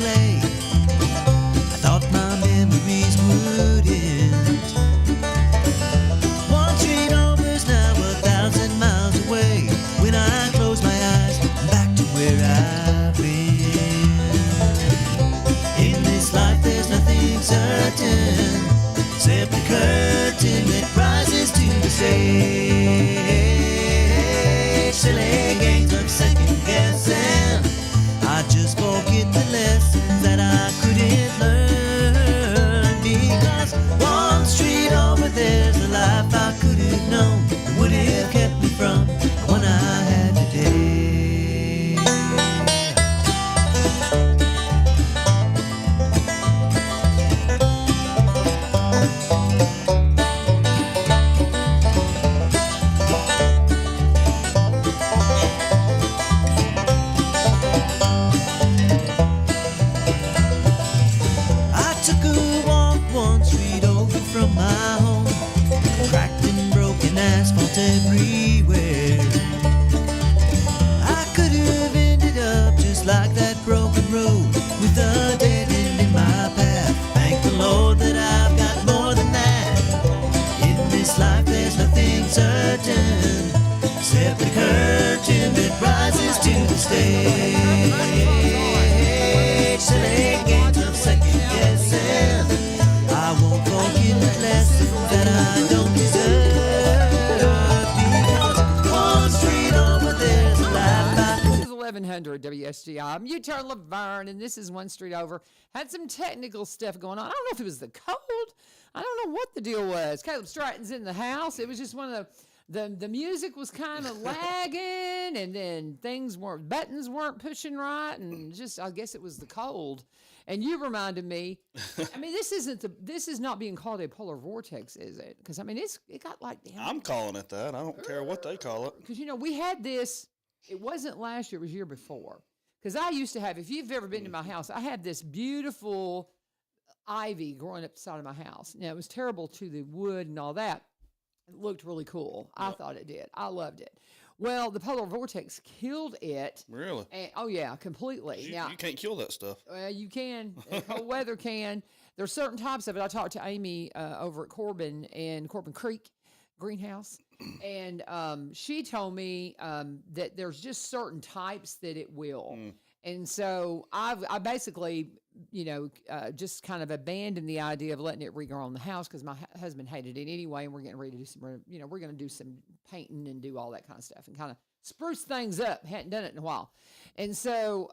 clay. I thought my memories would end. One street over's now 1,000 miles away. When I close my eyes, I'm back to where I've been. In this life there's nothing certain, except the curtain that rises to the stage. Silly games of second guessing, I just forget the lessons that I couldn't learn. Because one street over there's a life I could have known that would have kept me from the one I had today. I took a walk one street over from my home. Cracked and broken asphalt everywhere. I could have ended up just like that broken road, with a dead end in my path. Thank the Lord that I've got more than that. In this life there's nothing certain, except the curtain that rises to the stage. Silly games of second guessing, I won't forget the lessons that I don't deserve. Because one street over there's a life I This is 1100 WSGI. I'm U-Turn LaVern, and this is One Street Over. Had some technical stuff going on. I don't know if it was the cold. I don't know what the deal was. Kaleb Stratton's in the house. It was just one of the music was kind of lagging, and then buttons weren't pushing right, and just I guess it was the cold. And you reminded me. I mean, this is not being called a polar vortex, is it? Because I mean, it got like down. I'm calling it that. I don't care what they call it. Because we had this. It wasn't last year; it was year before. Because I used to have. If you've ever been to my house, I had this beautiful ivy growing up the side of my house. Now it was terrible to the wood and all that. It looked really cool. I thought it did. I loved it. Well, the polar vortex killed it. Really? And, oh yeah, completely. You can't kill that stuff. Well, you can. Cold weather can. There's certain types of it. I talked to Amy over at Corbin Creek Greenhouse, and she told me that there's just certain types that it will. And so I basically, just kind of abandoned the idea of letting it regrow on the house because my husband hated it anyway, and we're getting ready to do some, we're going to do some painting and do all that kind of stuff and kind of spruce things up. Hadn't done it in a while. And so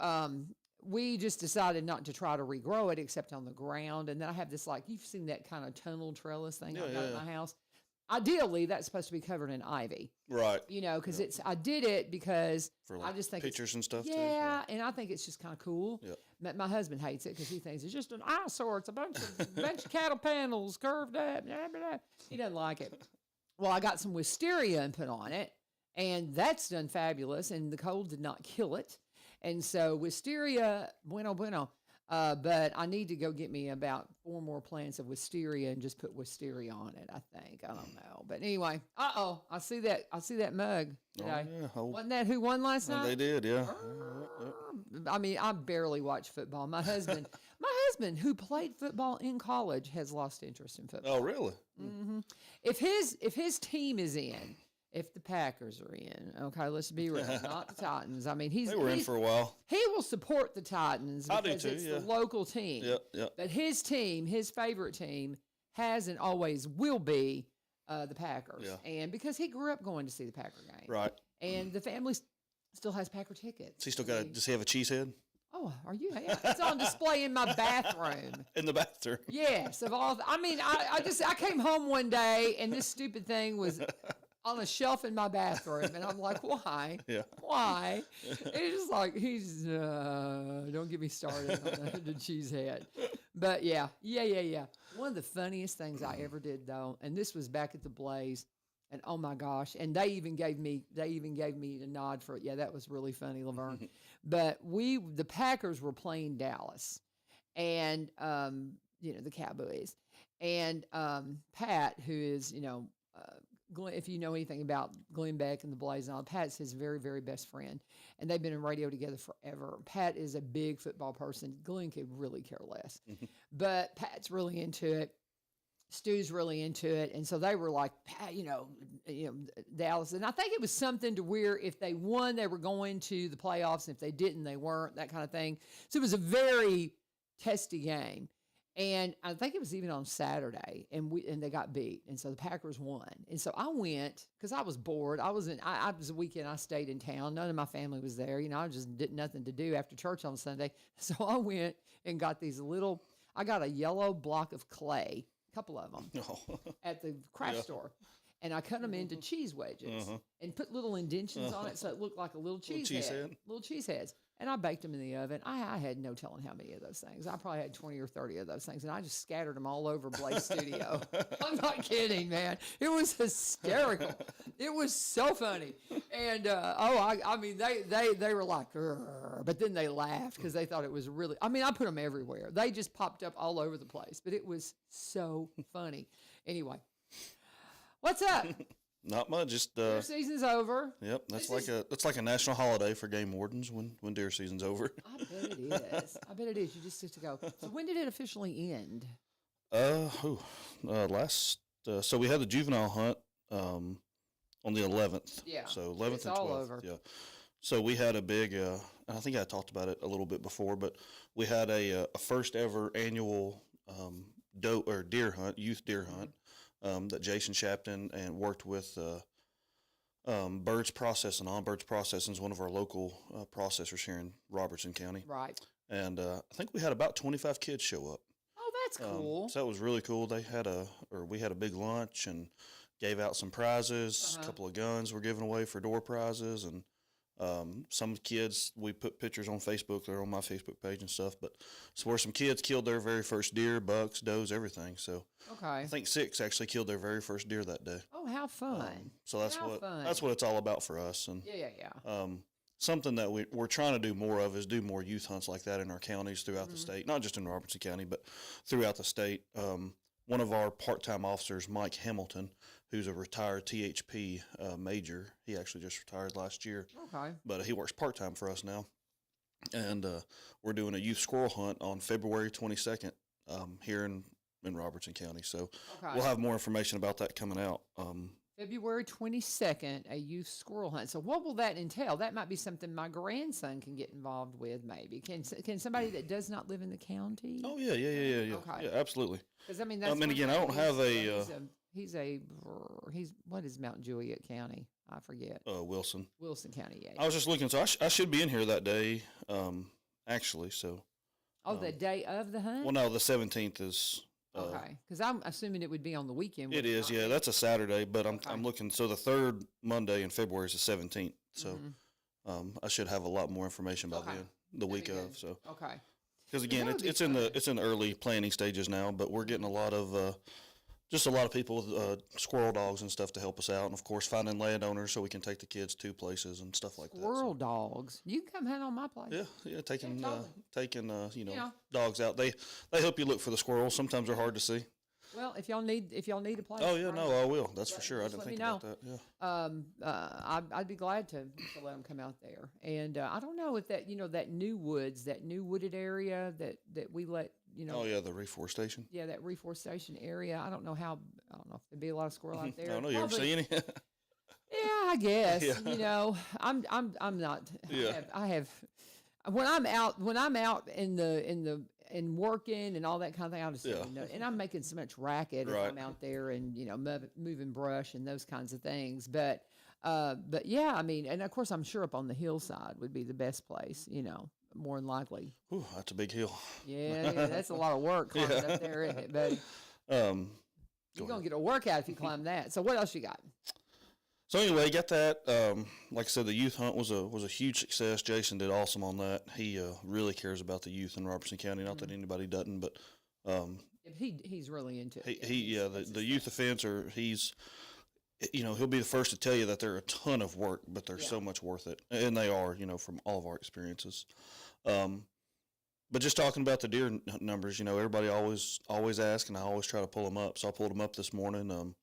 we just decided not to try to regrow it except on the ground. And then I have this, you've seen that kind of tunnel trellis thing I got at my house. Ideally, that's supposed to be covered in ivy. Right. Because I did it because I just think pictures and stuff too. Yeah, and I think it's just kind of cool. Yep. My husband hates it because he thinks it's just an eyesore. It's a bunch of cattle panels curved up. Blah, blah, blah. He doesn't like it. Well, I got some wisteria and put on it, and that's done fabulous, and the cold did not kill it. And so wisteria, bueno. But I need to go get me about 4 more plants of wisteria and just put wisteria on it, I think. I don't know. But anyway, I see that mug today. Oh, yeah. Wasn't that who won last night? They did, yeah. I mean, I barely watch football. My husband, who played football in college, has lost interest in football. Oh, really? Mm-hmm. If his team is in, if the Packers are in, okay, let's be real, not the Titans. I mean, they were in for a while. He will support the Titans because it's the local team. Yep. But his team, his favorite team, has and always will be the Packers. Yeah. And because he grew up going to see the Packer game. Right. And the family still has Packer tickets. Does he still does he have a cheese head? Oh, are you? Yeah, it's on display in my bathroom. In the bathroom. Yes. I came home one day and this stupid thing was on a shelf in my bathroom, and I'm like, why? Yeah. Why? It's just like, don't get me started on the cheese head. But yeah. One of the funniest things I ever did, though, and this was back at the Blaze, and oh my gosh, and they even gave me a nod for it. Yeah, that was really funny, LaVern. But the Packers were playing Dallas, and the Cowboys, and Pat, who is Glenn, if you know anything about Glenn Beck and the Blaze and all, Pat's his very, very best friend. And they've been in radio together forever. Pat is a big football person. Glenn could really care less. But Pat's really into it. Stu's really into it. And so they were like, Pat, Dallas. And I think it was something to where if they won, they were going to the playoffs. And if they didn't, they weren't, that kind of thing. So it was a very testy game. And I think it was even on Saturday, and they got beat, and so the Packers won. And so I went because I was bored. I was a weekend. I stayed in town. None of my family was there. I just did nothing to do after church on Sunday. So I went and got these little. I got a yellow block of clay, a couple of them, at the craft store, and I cut them into cheese wedges and put little indentions on it so it looked like a little cheese head. Little cheese heads. And I baked them in the oven. I had no telling how many of those things. I probably had 20 or 30 of those things, and I just scattered them all over Blaze Studio. I'm not kidding, man. It was hysterical. It was so funny. And, they were like, "Urgh," but then they laughed because they thought it was really, I put them everywhere. They just popped up all over the place, but it was so funny. Anyway, what's up? Not much. Just Deer season's over. Yep, that's like a national holiday for game wardens when deer season's over. I bet it is. You just get to go. So when did it officially end? So we had the juvenile hunt on the 11th. Yeah. So 11th it's and 12th. all over. Yeah. So we had a big, and I think I talked about it a little bit before, but we had a first ever annual deer hunt, youth deer hunt. That Jason Shapton and worked with Birds Processing on. Birds Processing is one of our local processors here in Robertson County. Right. And I think we had about 25 kids show up. Oh, that's cool. So that was really cool. We had a big lunch and gave out some prizes. A couple of guns were given away for door prizes, and some kids, we put pictures on Facebook. They're on my Facebook page and stuff. But it's where some kids killed their very first deer, bucks, does, everything. So I think 6 actually killed their very first deer that day. Oh, how fun! So that's what it's all about for us. And yeah. Something that we're trying to do more of is do more youth hunts like that in our counties throughout the state, not just in Robertson County, but throughout the state. One of our part-time officers, Mike Hamilton, who's a retired THP major. He actually just retired last year. Okay. But he works part-time for us now. And we're doing a youth squirrel hunt on February 22nd here in Robertson County. So we'll have more information about that coming out. February 22nd, a youth squirrel hunt. So what will that entail? That might be something my grandson can get involved with, maybe. Can somebody that does not live in the county? Oh, yeah. Okay. Yeah, absolutely. Because, that's again, I don't have he's what is Mount Juliet County? I forget. Wilson County, yeah. I was just looking, so I should be in here that day, actually, so. The day of the hunt? Well, no, the 17th is. Okay, because I'm assuming it would be on the weekend. It is, yeah. That's a Saturday, but I'm looking. So the third Monday in February is the 17th. So I should have a lot more information by then, the week of. So because again, it's in the early planning stages now, but we're getting a lot of just a lot of people with squirrel dogs and stuff to help us out, and of course finding landowners so we can take the kids to places and stuff like that. Squirrel dogs, you can come hunt on my place. Yeah, taking dogs out. They help you look for the squirrels. Sometimes they're hard to see. Well, if y'all need a place. Oh yeah, no, I will. That's for sure. I didn't think about that. Yeah. I'd be glad to let them come out there. And I don't know if that that new wooded area that we let Oh yeah, the reforestation. Yeah, that reforestation area. I don't know if there'd be a lot of squirrel out there. I don't know. You ever see any? Yeah, I guess. Yeah. I'm not. Yeah. I have. When I'm out in working and all that kind of thing, I just and I'm making so much racket if I'm out there and moving brush and those kinds of things. But yeah, and of course I'm sure up on the hillside would be the best place. More than likely. Ooh, that's a big hill. Yeah, that's a lot of work climbing up there, isn't it, buddy? You're gonna get a workout if you climb that. So what else you got? So anyway, got that. Like I said, the youth hunt was a huge success. Jason did awesome on that. He really cares about the youth in Robertson County. Not that anybody doesn't, but he's really into it. The youth offense, he'll be the first to tell you that they're a ton of work, but they're so much worth it, and they are. From all of our experiences. But just talking about the deer numbers, everybody always asks, and I always try to pull them up. So I pulled them up this morning.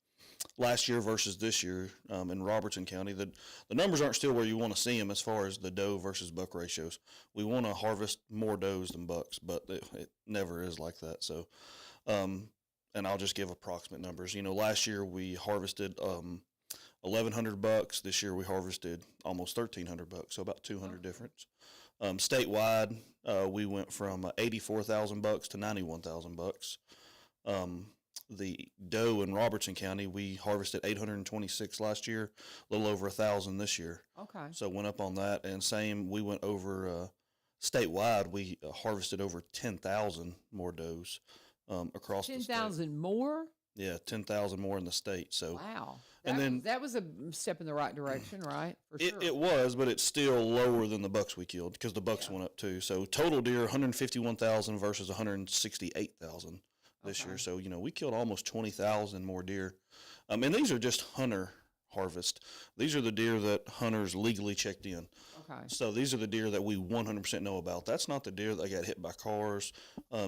last year versus this year in Robertson County, the numbers aren't still where you want to see them as far as the doe versus buck ratios. We want to harvest more does than bucks, but it never is like that. So, and I'll just give approximate numbers. Last year we harvested 1,100 bucks. This year we harvested almost 1,300 bucks, so about 200 difference. Statewide, we went from 84,000 bucks to 91,000 bucks. The doe in Robertson County, we harvested 826 last year, a little over 1,000 this year. Okay. So went up on that, and same, we went over statewide. We harvested over 10,000 more does across the state. 10,000 more? Yeah, 10,000 more in the state. So wow, that was a step in the right direction, right? For sure. It was, but it's still lower than the bucks we killed because the bucks went up too. So total deer 151,000 versus 168,000 this year. So we killed almost 20,000 more deer, and these are just hunter harvest. These are the deer that hunters legally checked in. Okay. So these are the deer that we 100% know about. That's not the deer that got hit by cars,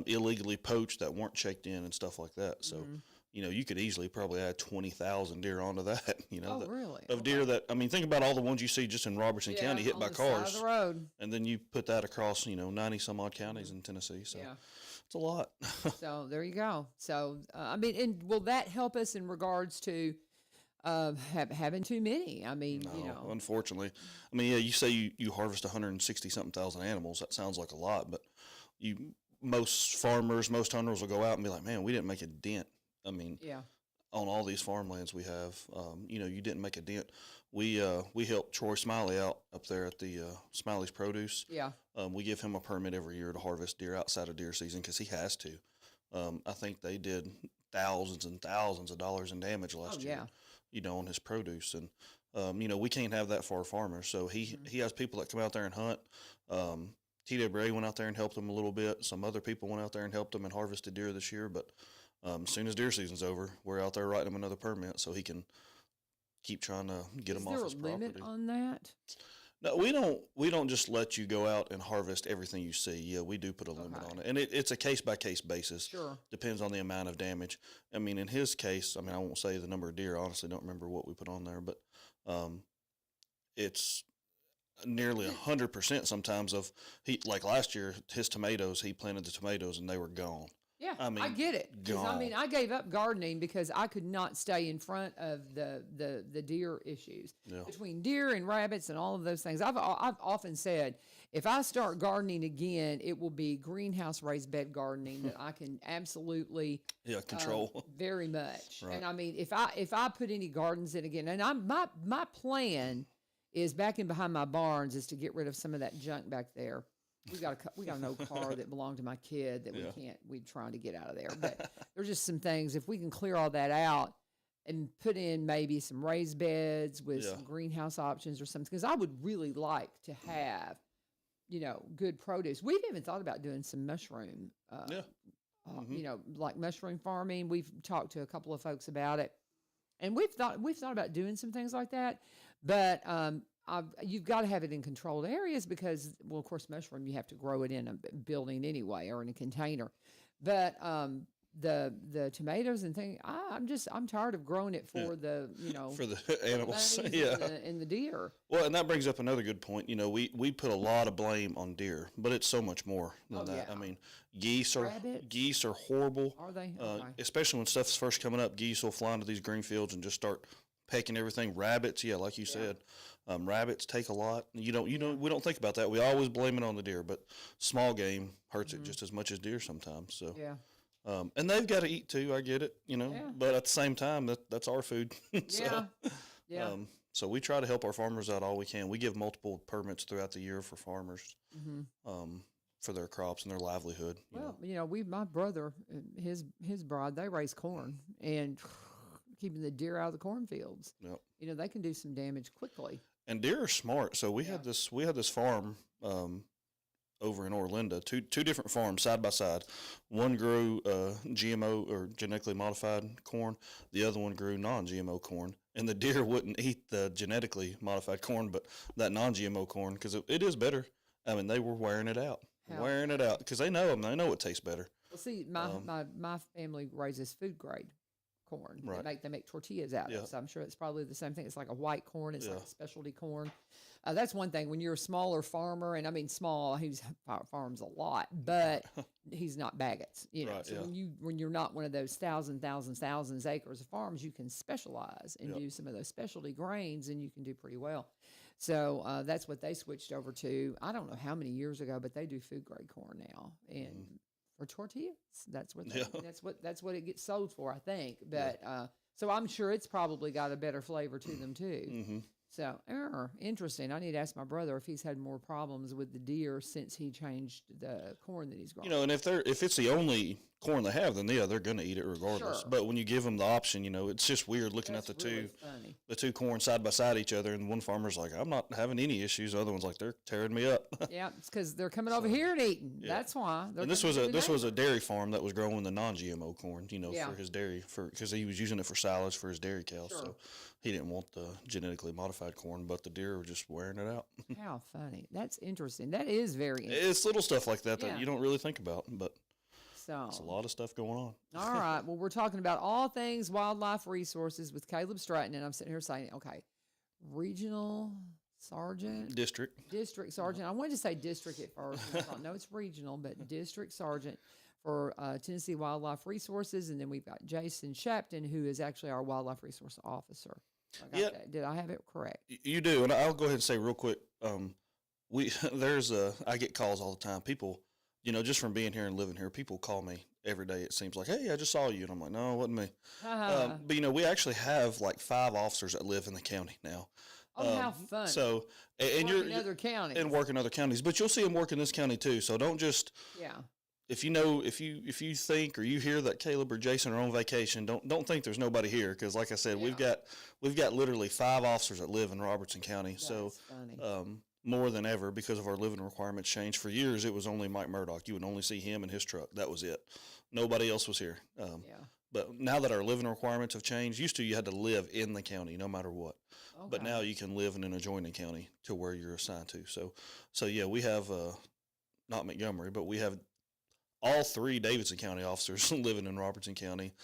illegally poached that weren't checked in and stuff like that. So. You could easily probably add 20,000 deer onto that, really? Of deer that, think about all the ones you see just in Robertson County hit by cars. Side of the road. And then you put that across, 90 some odd counties in Tennessee. So it's a lot. So there you go. So, and will that help us in regards to having too many? No, unfortunately. You say you harvest 160 something thousand animals. That sounds like a lot, but most farmers, most hunters will go out and be like, man, we didn't make a dent. On all these farmlands we have, you didn't make a dent. We helped Troy Smiley out up there at the Smiley's Produce. Yeah. We give him a permit every year to harvest deer outside of deer season because he has to. I think they did thousands and thousands of dollars in damage last year. On his produce, and we can't have that for our farmers. So he has people that come out there and hunt. TWA went out there and helped him a little bit. Some other people went out there and helped him and harvested deer this year, but. As soon as deer season's over, we're out there writing him another permit so he can keep trying to get him off his property. Is there a limit on that? No, we don't just let you go out and harvest everything you see. Yeah, we do put a limit on it, and it's a case by case basis. Sure, depends on the amount of damage. In his case, I won't say the number of deer. I honestly don't remember what we put on there, but it's nearly 100% sometimes of like last year his tomatoes. He planted the tomatoes and they were gone. Yeah, I get it. I gave up gardening because I could not stay in front of the deer issues between deer and rabbits and all of those things. I've often said if I start gardening again, it will be greenhouse raised bed gardening that I can absolutely control very much. Right. And if I put any gardens in again, and my plan is back in behind my barns is to get rid of some of that junk back there. We got an old car that belonged to my kid that we're trying to get out of there. But there's just some things, if we can clear all that out and put in maybe some raised beds with some greenhouse options or something, because I would really like to have, good produce. We've even thought about doing some mushroom, like mushroom farming. We've talked to a couple of folks about it, and we've thought about doing some things like that. But you've got to have it in controlled areas because, well, of course, mushroom, you have to grow it in a building anyway or in a container. But the tomatoes and things, I'm tired of growing it for the, for the animals, and the deer. Well, and that brings up another good point. We put a lot of blame on deer, but it's so much more than that. Yeah. Geese are horrible. Are they? Especially when stuff's first coming up, geese will fly into these green fields and just start pecking everything. Rabbits, like you said. Rabbits take a lot. We don't think about that. We always blame it on the deer, but small game hurts it just as much as deer sometimes. So and they've got to eat too. I get it, but at the same time, that's our food. So we try to help our farmers out all we can. We give multiple permits throughout the year for farmers for their crops and their livelihood. My brother, his bride, they raise corn and keeping the deer out of the cornfields. Yep. They can do some damage quickly. And deer are smart. So we had this farm over in Orlando, two different farms side by side. One grew GMO or genetically modified corn. The other one grew non-GMO corn. And the deer wouldn't eat the genetically modified corn, but that non-GMO corn, because it is better. They were wearing it out. Because they know them. They know it tastes better. Well, see, my family raises food grade corn. Right. They make tortillas out Yeah. of. So I'm sure it's probably the same thing. It's like a white corn. It's Yeah. like a specialty corn. That's one thing. When you're a smaller farmer, and I mean small, he's farms a lot, but he's not Baggett's. You know, Right, so yeah. when you're not one of those thousands acres of farms, you can specialize and do some of those specialty grains, and you can do pretty well. So that's what they switched over to. I don't know how many years ago, but they do food grade corn now, and for tortillas, that's what that's what it gets sold for, I think. But so I'm sure it's probably got a better flavor to them too. Mm-hmm. So, interesting. I need to ask my brother if he's had more problems with the deer since he changed the corn that he's growing. You know, and if it's the only corn they have, then they're going to eat it regardless. Sure. But when you give them the option, you know, it's just weird looking That's at really funny. the two corn side by side each other, and one farmer's like, I'm not having any issues. The other one's like, they're tearing me up. Yeah, it's because they're coming over here and eating. Yeah. That's why. And this was a dairy farm that was growing the non-GMO corn, you know, for his dairy, because he was using it for silage for his dairy cows. Sure. So he didn't want the genetically modified corn, but the deer were just wearing it out. How funny. That's interesting. That is very interesting. It's little stuff like that Yeah. you don't really think about, but So, it's a lot of stuff going on. all right. Well, we're talking about all things wildlife resources with Kaleb Stratton, and I'm sitting here saying, okay, regional sergeant, District. district sergeant. I wanted to say district at first. And I thought, no, it's regional, but district sergeant for Tennessee Wildlife Resources. And then we've got Jason Shapton, who is actually our wildlife resource officer. Did I have it correct? You do, and I'll go ahead and say real quick. I get calls all the time. People, you know, just from being here and living here, people call me every day. It seems like, hey, I just saw you, and I'm like, no, it wasn't me. But you know, we actually have like 5 officers that live in the county now. Oh, how fun! So, and Work in other counties and work in other counties, but you'll see them work in this county too. So don't just if you think or you hear that Kaleb or Jason are on vacation, don't think there's nobody here, because like I said, we've got literally 5 officers that live in Robertson County. That's so funny. more than ever, because of our living requirements changed. For years, it was only Mike Murdoch. You would only see him and his truck. That was it. Nobody else was here. But now that our living requirements have changed, used to you had to live in the county no matter what. Okay. But now you can live in an adjoining county to where you're assigned to. So yeah, we have not Montgomery, but we have all 3 Davidson County officers living in Robertson County,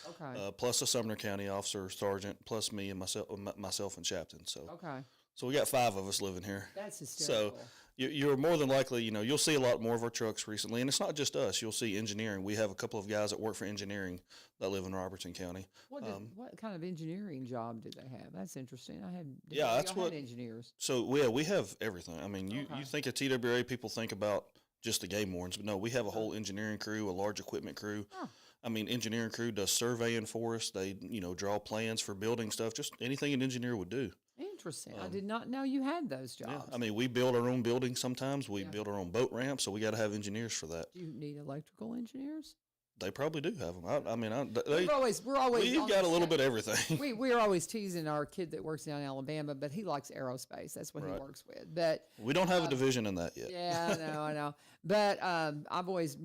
plus a Sumner County officer, sergeant, plus me and myself and Shapton. So we got 5 of us living here. That's hysterical. So you're more than likely, you know, you'll see a lot more of our trucks recently, and it's not just us. You'll see engineering. We have a couple of guys that work for engineering that live in Robertson County. What kind of engineering job do they have? That's interesting. That's what engineers. So we have everything. I mean, you think of TWA, people think about just the game wardens, but no, we have a whole engineering crew, a large equipment crew. Huh. I mean, engineering crew does surveying for us. They, you know, draw plans for building stuff, just anything an engineer would do. Interesting. I did not know you had those jobs. Yeah, I mean, we build our own buildings sometimes. We build our own boat ramps, so we got to have engineers for that. Do you need electrical engineers? They probably do have them. We're always we've got a little bit of everything. We're always teasing our kid that works down in Alabama, but he likes aerospace. That's what he works with. But we don't have a division in that yet. Yeah, I know. But I've always,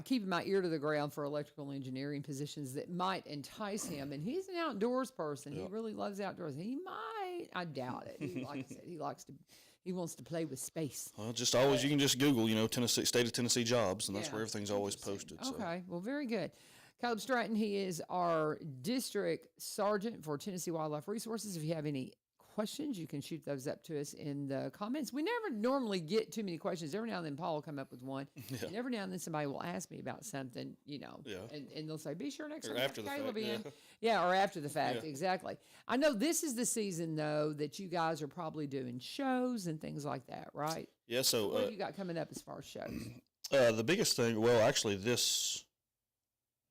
keeping my ear to the ground for electrical engineering positions that might entice him. And he's an outdoors person. He really loves outdoors. He might. I doubt it. Like I said, he wants to play with space. Well, just always, you can just Google, Tennessee, state of Tennessee jobs, and that's where everything's always posted. So. Okay, well, very good. Kaleb Stratton, he is our district sergeant for Tennessee Wildlife Resources. If you have any questions, you can shoot those up to us in the comments. We never normally get too many questions. Every now and then Paul will come up with one. Yeah. And every now and then somebody will ask me about something, and they'll say, be sure next time after the Kaleb fact. in. Yeah, or after the fact, exactly. I know this is the season, though, that you guys are probably doing shows and things like that, right? Yeah, so what have you got coming up as far as shows? The biggest thing, well, actually this,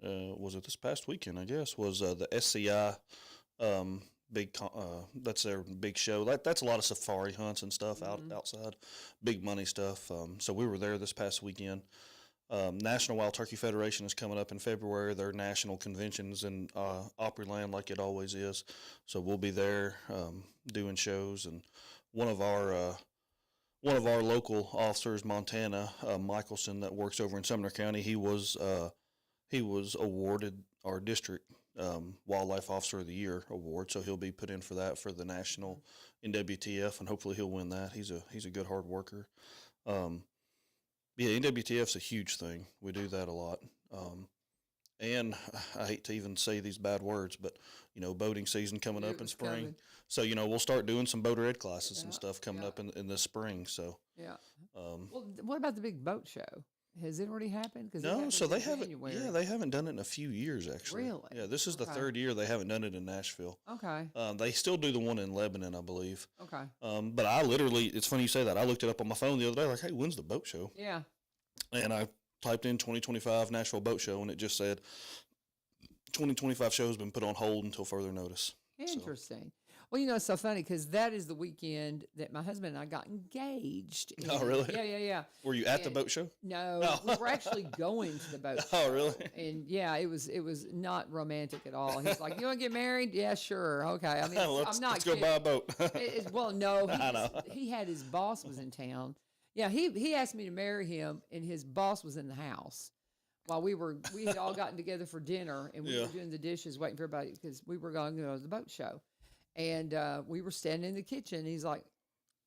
was it this past weekend, I guess, was the SCI that's their big show. That's a lot of safari hunts and stuff outside, big money stuff. So we were there this past weekend. National Wild Turkey Federation is coming up in February. Their national conventions in Opryland, like it always is. So we'll be there doing shows. And one of our local officers, Montana Michelson, that works over in Sumner County, he was awarded our district Wildlife Officer of the Year award. So he'll be put in for that for the national NWTF, and hopefully he'll win that. He's a good hard worker. Yeah, NWTF's a huge thing. We do that a lot. And I hate to even say these bad words, but boating season coming up in spring. Coming. So we'll start doing some boater ed classes and stuff coming up in the spring. So yeah. Well, what about the big boat show? Has it already happened? No, so they haven't. Yeah, they haven't done it in a few years actually. Really? Yeah, this is the third year they haven't done it in Nashville. Okay. They still do the one in Lebanon, I believe. Okay. But I literally, it's funny you say that. I looked it up on my phone the other day, like, hey, when's the boat show? Yeah. And I typed in 2025 Nashville Boat Show, and it just said 2025 show has been put on hold until further notice. Interesting. Well, it's so funny because that is the weekend that my husband and I got engaged. Oh, really? Yeah. Were you at the boat show? No, we were actually going to the boat show. Oh, really? And yeah, it was not romantic at all. He's like, "You want to get married? Yeah, sure. Okay." I mean, I'm not. Let's go buy a boat. Well, no, he had his boss was in town. Yeah, he asked me to marry him, and his boss was in the house while we had all gotten together for dinner, and we were doing the dishes, waiting for everybody because we were going to go to the boat show. And we were standing in the kitchen. He's like,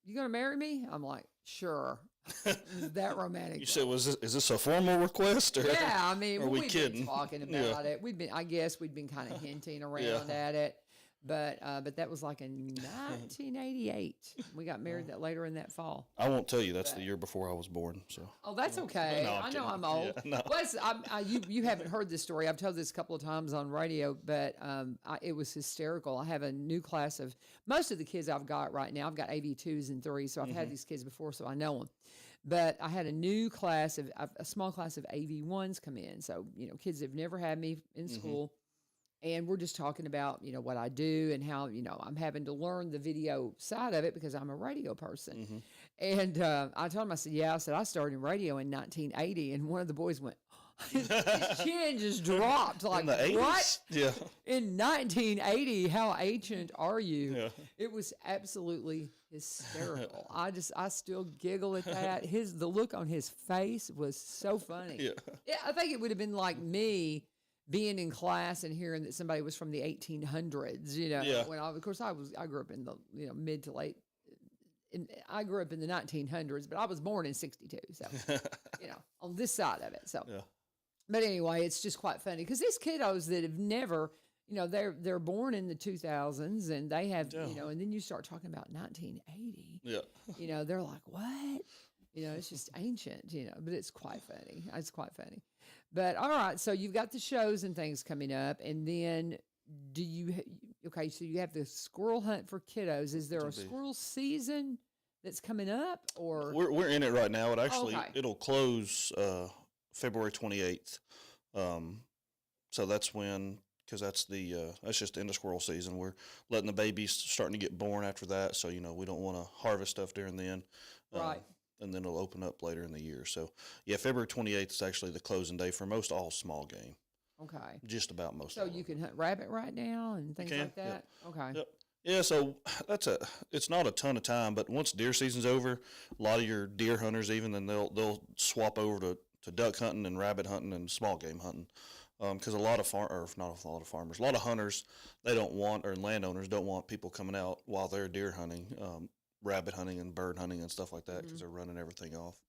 "You gonna marry me?" I'm like, "Sure." It was that romantic. You said, is this a formal request? Or, yeah, I mean, we've been talking about it. I guess we'd been kind of hinting around at it. But that was like in 1988. We got married that later in that fall. I won't tell you that's the year before I was born. So. Oh, that's okay. No, I know I'm old. Yeah, no. Plus, you haven't heard this story. I've told this a couple of times on radio, but it was hysterical. I have a new class of most of the kids I've got right now. I've got AV2s and 3s, so I've had these kids before, so I know them. But I had a new class of a small class of AV1s come in. So kids have never had me in school. And we're just talking about, what I do and how, I'm having to learn the video side of it because I'm a radio person. And I told him, I said, I started in radio in 1980. And one of the boys went, his chin just dropped. Like, in the 80s? What? Yeah. In 1980, how ancient are you? Yeah. It was absolutely hysterical. I still giggle at that. The look on his face was so funny. Yeah, I think it would have been like me being in class and hearing that somebody was from the 1800s, when I grew up in the, mid to late, I grew up in the 1900s, but I was born in 62. So, on this side of it. So, but anyway, it's just quite funny because these kiddos that have never, they're born in the 2000s and they have, and then you start talking about 1980, they're like, what? It's just ancient, but it's quite funny. It's quite funny. But all right, so you've got the shows and things coming up, and then so you have the squirrel hunt for kiddos. Is there a squirrel season that's coming up, or we're in it right now? It actually it'll close February 28th. So that's when, because that's just the end of squirrel season. We're letting the babies starting to get born after that, so we don't want to harvest stuff during then. Right. And then it'll open up later in the year. So, February 28th is actually the closing day for most all small game. Okay. Just about most. So you can hunt rabbit right now and things like that? Yep. Okay. Yep. Yeah, so it's not a ton of time, but once deer season's over, a lot of your deer hunters then they'll swap over to duck hunting and rabbit hunting and small game hunting. Because a lot of farmers, a lot of hunters, they don't want, or landowners don't want people coming out while they're deer hunting. Rabbit hunting and bird hunting and stuff like that because they're running everything off.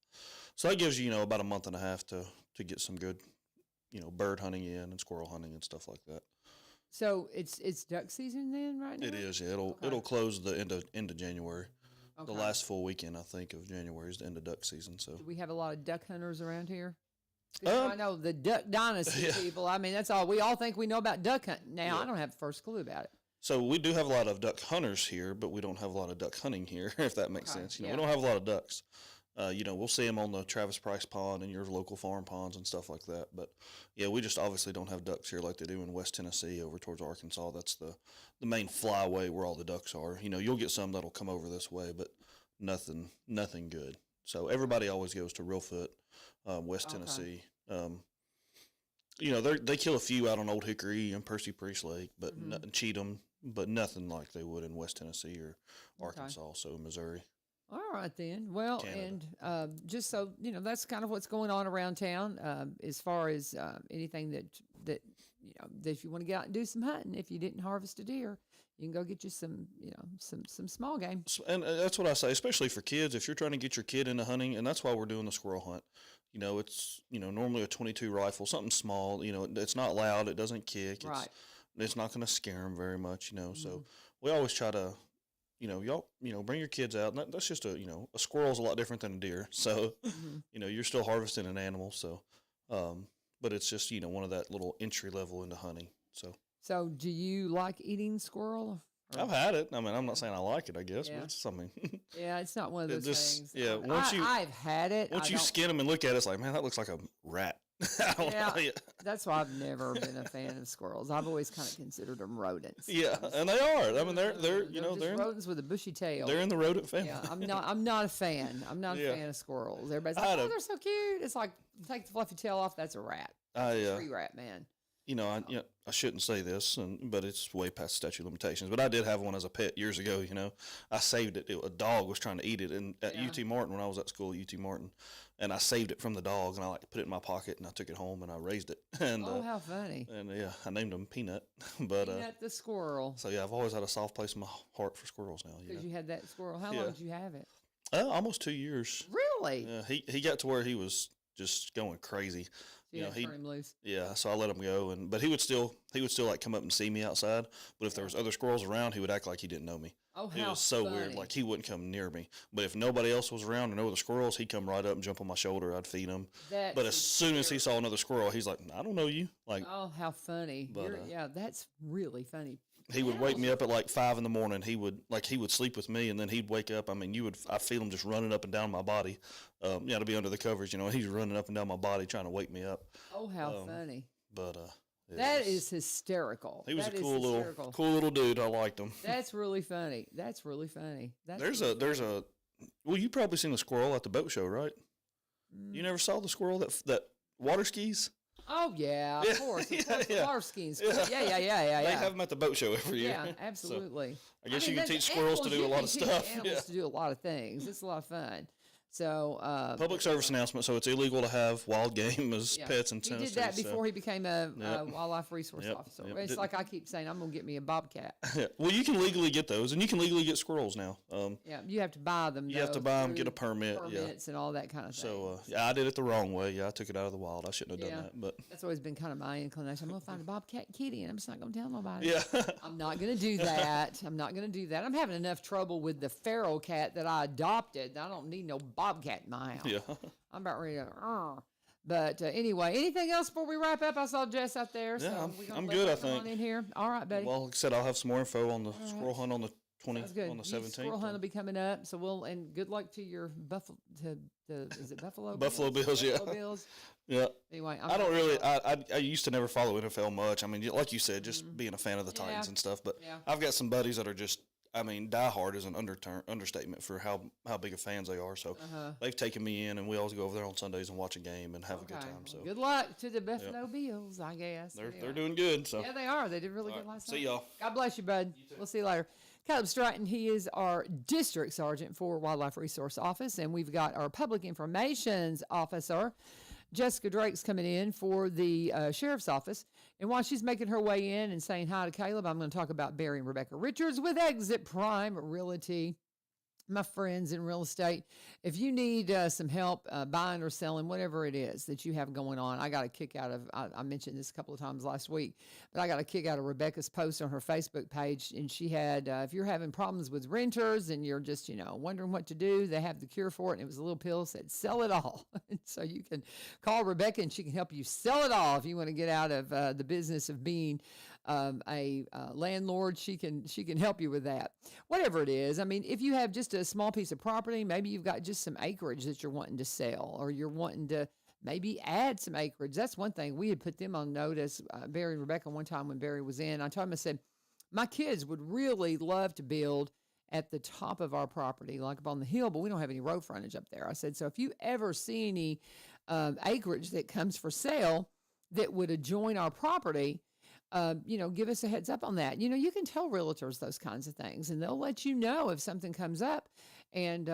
So that gives you, about a month and a half to get some good, bird hunting in and squirrel hunting and stuff like that. So it's duck season then right now? It is, yeah. It'll close the end of January. Okay. The last full weekend, I think, of January is the end of duck season. So do we have a lot of duck hunters around here? I know the duck dynasty people. I mean, that's all. We all think we know about duck hunting. Now, I don't have the first clue about it. So we do have a lot of duck hunters here, but we don't have a lot of duck hunting here, if that makes sense. We don't have a lot of ducks. We'll see them on the Travis Price Pond and your local farm ponds and stuff like that. But, we just obviously don't have ducks here like they do in West Tennessee over towards Arkansas. That's the main flyway where all the ducks are. You'll get some that'll come over this way, but nothing good. So everybody always goes to Reelfoot, West Tennessee. They kill a few out on Old Hickory and Percy Priest Lake, but Cheatham, but nothing like they would in West Tennessee or Arkansas, so Missouri. All right, then. Well, Canada. And just so, that's kind of what's going on around town as far as anything that if you want to get out and do some hunting, if you didn't harvest a deer, you can go get you some small game. And that's what I say, especially for kids, if you're trying to get your kid into hunting, and that's why we're doing the squirrel hunt. it's normally a 22 rifle, something small. It's not loud, it doesn't kick. Right. It's not going to scare them very much. So we always try to. Y'all, bring your kids out. And that's just a squirrel's a lot different than a deer. So, you're still harvesting an animal. So, but it's just, one of that little entry level into hunting. So do you like eating squirrel? I've had it. I mean, I'm not saying I like it, I guess, but it's something. Yeah, it's not one of those things. Yeah, I've had it. Once you skin them and look at it, it's like, man, that looks like a rat. That's why I've never been a fan of squirrels. I've always kind of considered them rodents. Yeah, and they are. I mean, they're they're rodents with a bushy tail. They're in the rodent family. Yeah, I'm not a fan. I'm not a fan of squirrels. Everybody's like, they're so cute. It's like, take the fluffy tail off. That's a rat. Tree rat, man. I shouldn't say this, but it's way past statute of limitations. But I did have one as a pet years ago. I saved it. A dog was trying to eat it, at UT Martin when I was at school at UT Martin, and I saved it from the dog, and I put it in my pocket, and I took it home, and I raised it. And how funny! And I named him Peanut. But Peanut the squirrel. So I've always had a soft place in my heart for squirrels now. Because you had that squirrel. How long did you have it? Almost 2 years. Really? Yeah. He got to where he was just going crazy. Turn him loose. Yeah, so I let him go, but he would still like come up and see me outside. But if there was other squirrels around, he would act like he didn't know me. Oh, It was so weird. Like he wouldn't come near me. But if nobody else was around or no other squirrels, he'd come right up and jump on my shoulder. I'd feed him. But as soon as he saw another squirrel, he's like, I don't know you. Like, oh, how funny! But, that's really funny. He would wake me up at like 5 a.m. He would sleep with me, and then he'd wake up. I mean, I feel him just running up and down my body. To be under the covers, he's running up and down my body trying to wake me up. Oh, how funny! But that is hysterical. He was a cool little dude. I liked him. That's really funny. Well, you probably seen the squirrel at the boat show, right? You never saw the squirrel that water skis? Oh yeah, of course. Water skiing. Yeah. They have them at the boat show every year. Yeah, absolutely. So, I guess you can teach squirrels to do a lot of stuff. Animals to do a lot of things. It's a lot of fun. So public service announcement. So it's illegal to have wild game as pets in Tennessee. He did that before he became a wildlife resource officer. It's like I keep saying, I'm going to get me a bobcat. Well, you can legally get those, and you can legally get squirrels now. You have to buy them. You have to buy them, get a permit. Permits and all that kind of thing. So I did it the wrong way. Yeah, I took it out of the wild. I shouldn't have done that. But that's always been kind of my inclination. I'm going to find a bobcat kitty, and I'm just not going to tell nobody. Yeah. I'm not going to do that. I'm having enough trouble with the feral cat that I adopted. I don't need no bobcat in my house. Yeah. I'm about ready to. But anyway, anything else before we wrap up? I saw Jess out there. Yeah, so I'm good, I think. On in here. All right, buddy. Well, like I said, I'll have some more info on the squirrel hunt on the 20th, on the 17th. Squirrel hunt will be coming up. So and good luck to your Buffalo, is it Buffalo? Buffalo Bills, Buffalo Bills. Yeah. Anyway, I used to never follow NFL much. I mean, like you said, just being a fan of the Titans and stuff. But I've got some buddies that are just, diehard is an understatement for how big of fans they are. So they've taken me in, and we always go over there on Sundays and watch a game and have a good time. So good luck to the Buffalo Bills, I guess. They're doing good. So yeah, they are. They did really good last night. See y'all. God bless you, bud. We'll see you later. Kaleb Stratton, he is our district sergeant for Wildlife Resource Office, and we've got our public information officer, Jessica Drake's coming in for the sheriff's office. And while she's making her way in and saying hi to Kaleb, I'm going to talk about Barry and Rebecca Richards with Exit Prime Realty. My friends in real estate, if you need some help buying or selling, whatever it is that you have going on, I got a kick out of, I mentioned this a couple of times last week, but I got a kick out of Rebecca's post on her Facebook page. And she had, if you're having problems with renters and you're just, wondering what to do, they have the cure for it. And it was a little pill that said, sell it all. So you can call Rebecca and she can help you sell it all if you want to get out of the business of being a landlord. She can help you with that. Whatever it is. If you have just a small piece of property, maybe you've got just some acreage that you're wanting to sell, or you're wanting to maybe add some acreage. That's one thing. We had put them on notice, Barry and Rebecca, one time when Barry was in. I told him, I said, my kids would really love to build at the top of our property, like up on the hill, but we don't have any road frontage up there. I said, so if you ever see any acreage that comes for sale that would adjoin our property, give us a heads up on that. You can tell realtors those kinds of things, and they'll let you know if something comes up. And,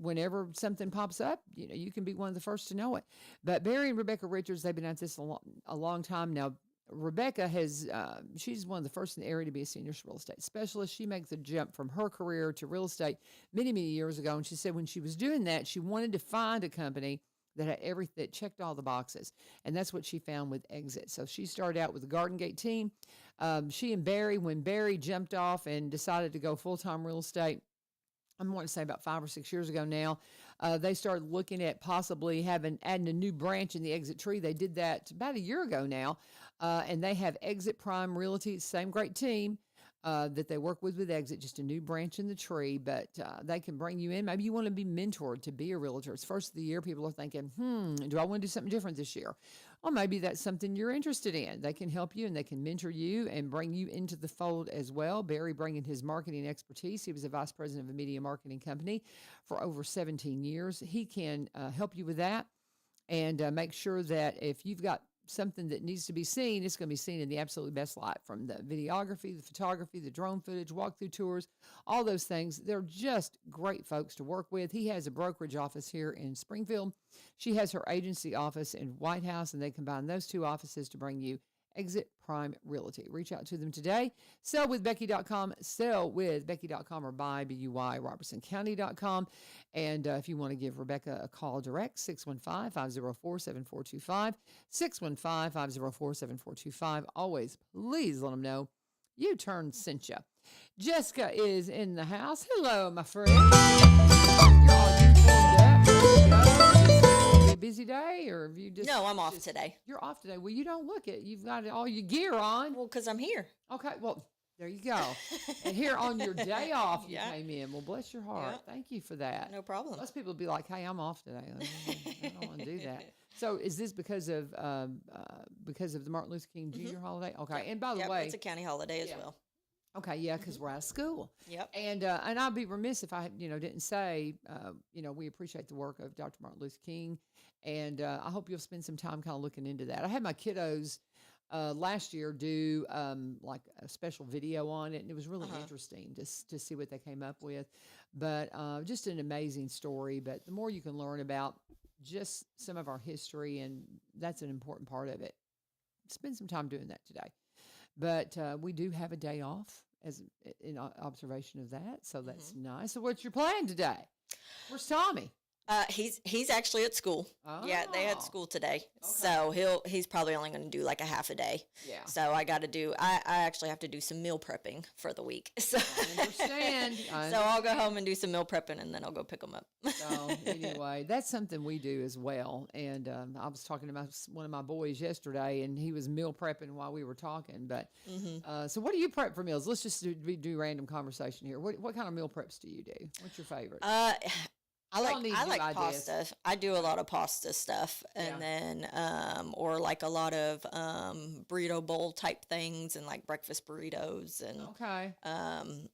whenever something pops up, you can be one of the first to know it. But Barry and Rebecca Richards, they've been at this a long time now. Rebecca has, she's one of the first in the area to be a senior real estate specialist. She makes the jump from her career to real estate many, many years ago. And she said when she was doing that, she wanted to find a company that had everything, that checked all the boxes. And that's what she found with Exit. So she started out with the Garden Gate team. She and Barry, when Barry jumped off and decided to go full-time real estate, I'm going to say about 5 or 6 years ago now, they started looking at possibly adding a new branch in the Exit tree. They did that about a year ago now, and they have Exit Prime Realty, same great team that they work with Exit, just a new branch in the tree, but they can bring you in. Maybe you want to be mentored to be a realtor. It's first of the year. People are thinking, do I want to do something different this year? Well, maybe that's something you're interested in. They can help you and they can mentor you and bring you into the fold as well. Barry bringing his marketing expertise. He was a vice president of a media marketing company for over 17 years. He can help you with that and make sure that if you've got something that needs to be seen, it's going to be seen in the absolute best light, from the videography, the photography, the drone footage, walkthrough tours, all those things. They're just great folks to work with. He has a brokerage office here in Springfield. She has her agency office in White House, and they combine those two offices to bring you Exit Prime Realty. Reach out to them today. Sellwithbecky.com, sellwithbecky.com, or buy, B-U-Y, robertsoncounty.com. And if you want to give Rebecca a call direct, 615-504-7425, 615-504-7425. Always, please let them know U-Turn sent you. Jessica is in the house. Hello, my friend. You're all uniformed up. A busy day, or have you just? No, I'm off today. You're off today. Well, you don't look it. You've got all your gear on. Well, because I'm here. Okay. Well, there you go. And here on your day off, you Yeah. came in. Well, bless your heart. Yeah. Thank you for that. No problem. Most people would be like, "Hey, I'm off today. I don't want to do that." So, is this because of the Martin Luther King Jr. holiday? Okay. And by the way, it's a county holiday as well. okay, yeah, because we're out of school. Yep. And I'd be remiss if I, didn't say, we appreciate the work of Dr. Martin Luther King, and I hope you'll spend some time kind of looking into that. I had my kiddos last year do like a special video on it, and it was really interesting to see what they came up with. But just an amazing story. But the more you can learn about just some of our history, and that's an important part of it. Spend some time doing that today. But we do have a day off as in observation of that, so that's nice. So what's your plan today? Where's Tommy? He's actually at school. Yeah, they had school today, so he's probably only going to do like a half a day. Yeah. So I actually have to do some meal prepping for the week. So I understand. So I'll go home and do some meal prepping, and then I'll go pick them up. So anyway, that's something we do as well. And I was talking to one of my boys yesterday, and he was meal prepping while we were talking. But so what do you prep for meals? Let's just do random conversation here. What kind of meal preps do you do? What's your favorite? I like pasta. I do a lot of pasta stuff, and then or like a lot of burrito bowl type things, and like breakfast burritos, and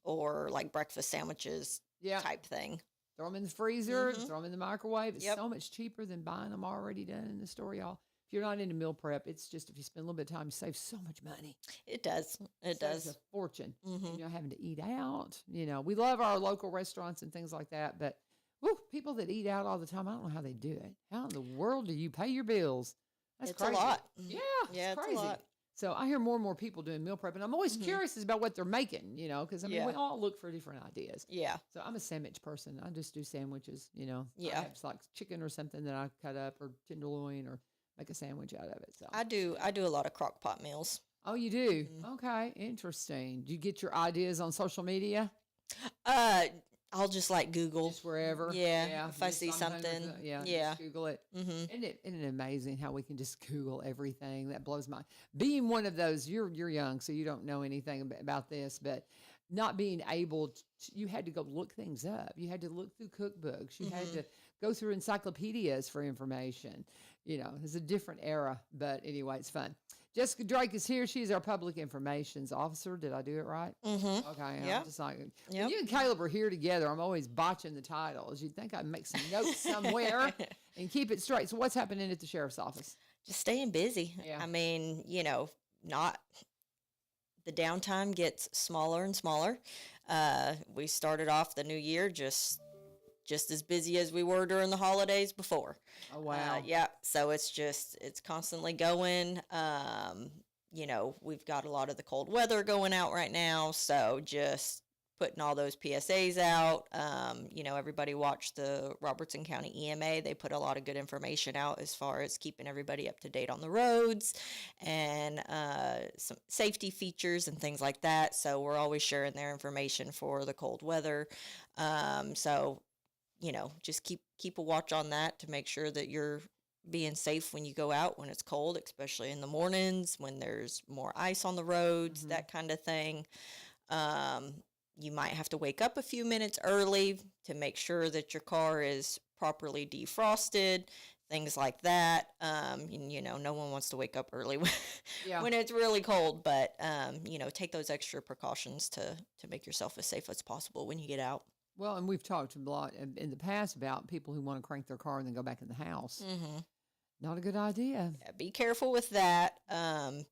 or like breakfast sandwiches type thing. Throw them in the freezer, throw them in the microwave. It's so much cheaper than buying them already done in the store, y'all. If you're not into meal prep, it's just, if you spend a little bit of time, you save so much money. It does. It does. A fortune. Having to eat out. We love our local restaurants and things like that, but people that eat out all the time, I don't know how they do it. How in the world do you pay your bills? That's it's crazy. A lot. Yeah, it's crazy. A lot. So I hear more and more people doing meal prep, and I'm always curious about what they're making, because we all look for different ideas. Yeah. So I'm a sandwich person. I just do sandwiches, Yeah. It's like chicken or something that I cut up, or tenderloin, or make a sandwich out of it. So I do a lot of crock pot meals. Oh, you do? Okay, interesting. Do you get your ideas on social media? I'll just like Google. Just wherever. Yeah. If I see something. Just Google it. Isn't it amazing how we can just Google everything? That blows my. Being one of those, you're young, so you don't know anything about this, but not being able to, you had to go look things up. You had to look through cookbooks. You had to go through encyclopedias for information. It's a different era, but anyway, it's fun. Jessica Drake is here. She's our public information officer. Did I do it right? Okay. Yeah. I'm just like, when you and Kaleb are here together, I'm always botching the titles. You'd think I'd make some notes somewhere and keep it straight. So what's happening at the sheriff's office? Just staying busy. Yeah. I mean, not the downtime gets smaller and smaller. We started off the new year just as busy as we were during the holidays before. Oh, wow. So it's constantly going. we've got a lot of the cold weather going out right now, so just putting all those PSAs out. Everybody watched the Robertson County EMA. They put a lot of good information out as far as keeping everybody up to date on the roads and some safety features and things like that. So we're always sharing their information for the cold weather. Just keep a watch on that to make sure that you're being safe when you go out when it's cold, especially in the mornings when there's more ice on the roads, that kind of thing. You might have to wake up a few minutes early to make sure that your car is properly defrosted, things like that. No one wants to wake up early when it's really cold, but, take those extra precautions to make yourself as safe as possible when you get out. Well, and we've talked a lot in the past about people who want to crank their car and then go back in the house. Mm-hmm. Not a good idea. Yeah, be careful with that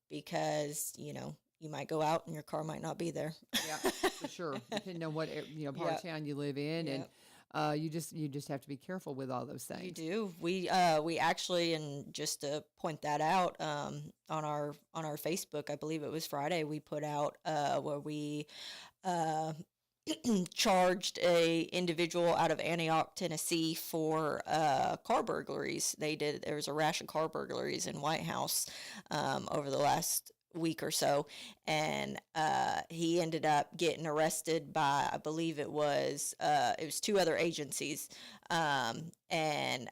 because, you might go out and your car might not be there. Yeah, for sure. Depending on what part of town you live in, and you just have to be careful with all those things. You do. We actually, and just to point that out, on our Facebook, I believe it was Friday, we put out where we charged a individual out of Antioch, Tennessee for car burglaries. There was a rash of car burglaries in White House over the last week or so, and he ended up getting arrested by, I believe it was 2 other agencies, and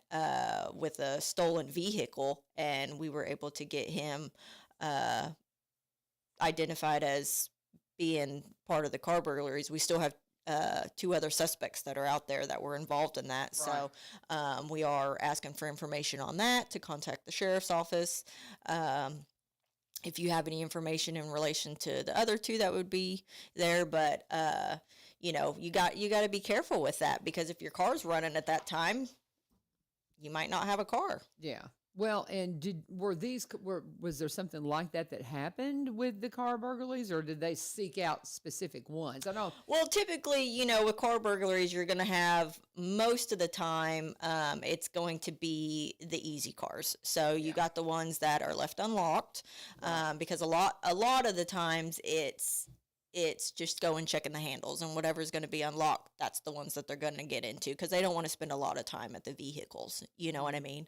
with a stolen vehicle, and we were able to get him identified as being part of the car burglaries. We still have 2 other suspects that are out there that were involved in that. Right. So we are asking for information on that, to contact the sheriff's office. If you have any information in relation to the other 2, that would be there. But, you got to be careful with that, because if your car's running at that time, you might not have a car. Yeah. Well, and was there something like that happened with the car burglaries, or did they seek out specific ones? I know. Well, typically, with car burglaries, you're going to have, most of the time, it's going to be the easy cars. So you got the ones that are left unlocked, because a lot of the times it's just going checking the handles, and whatever's going to be unlocked, that's the ones that they're going to get into, because they don't want to spend a lot of time at the vehicles. You know what I mean?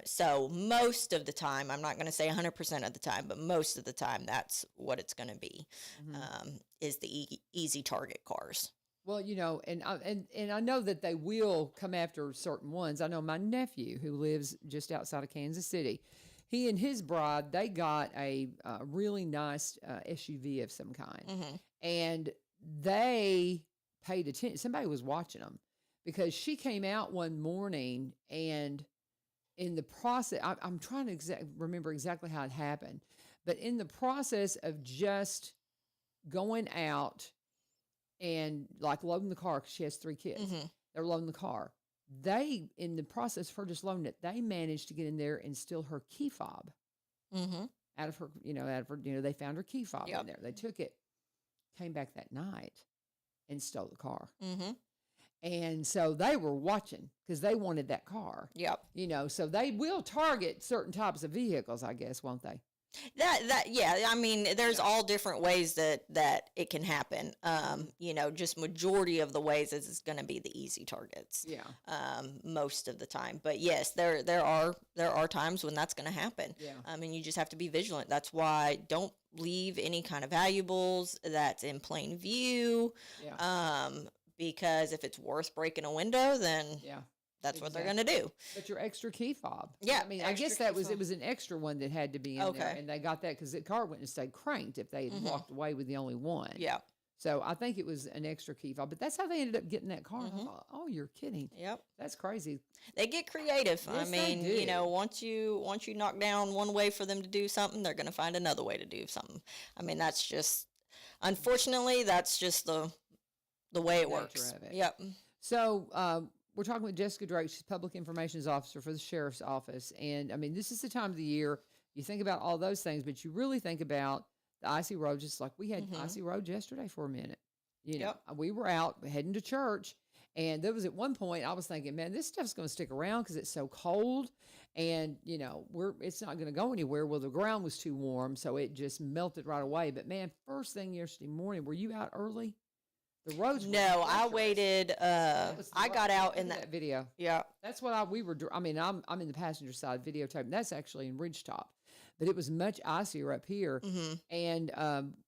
So most of the time, I'm not going to say 100% of the time, but most of the time, that's what it's going to be, is the easy target cars. Well, and I know that they will come after certain ones. I know my nephew, who lives just outside of Kansas City, he and his bride, they got a really nice SUV of some kind. And they paid attention. Somebody was watching them, because she came out one morning, and in the process, I'm trying to remember exactly how it happened, but in the process of just going out and like loading the car, because she has 3 kids, they're loading the car. In the process of her just loading it, they managed to get in there and steal her key fob out of her, they found her key fob in there. They took it, came back that night, and stole the car. And so they were watching, because they wanted that car. So they will target certain types of vehicles, I guess, won't they? Yeah. I mean, there's all different ways that it can happen. Just majority of the ways is going to be the easy targets. Most of the time, but yes, there are times when that's going to happen. And you just have to be vigilant. That's why don't leave any kind of valuables that's in plain view. Because if it's worth breaking a window, then that's what they're going to do. But your extra key fob. Yeah. I mean, I guess it was an extra one that had to be in there. And they got that because the car wouldn't have stayed cranked if they had walked away with the only one. So I think it was an extra key fob. But that's how they ended up getting that car. I thought, oh, you're kidding. That's crazy. They get creative. Yes, I mean, once you knock down one way for them to do something, they're going to find another way to do something. I mean, that's just, unfortunately, that's just the way it works. So, we're talking with Jessica Drake. She's Public Information Officer for the Sheriff's Office. And, I mean, this is the time of the year you think about all those things, but you really think about the icy roads, just like we had icy roads yesterday for a minute. We were out heading to church, and there was at one point I was thinking, man, this stuff's going to stick around because it's so cold. And, it's not going to go anywhere. Well, the ground was too warm, so it just melted right away. But man, first thing yesterday morning, were you out early? The roads. No, I waited. I got out in that video. Yeah, that's what we were. I'm in the passenger side videotaping. That's actually in Ridgetop, but it was much icier up here, and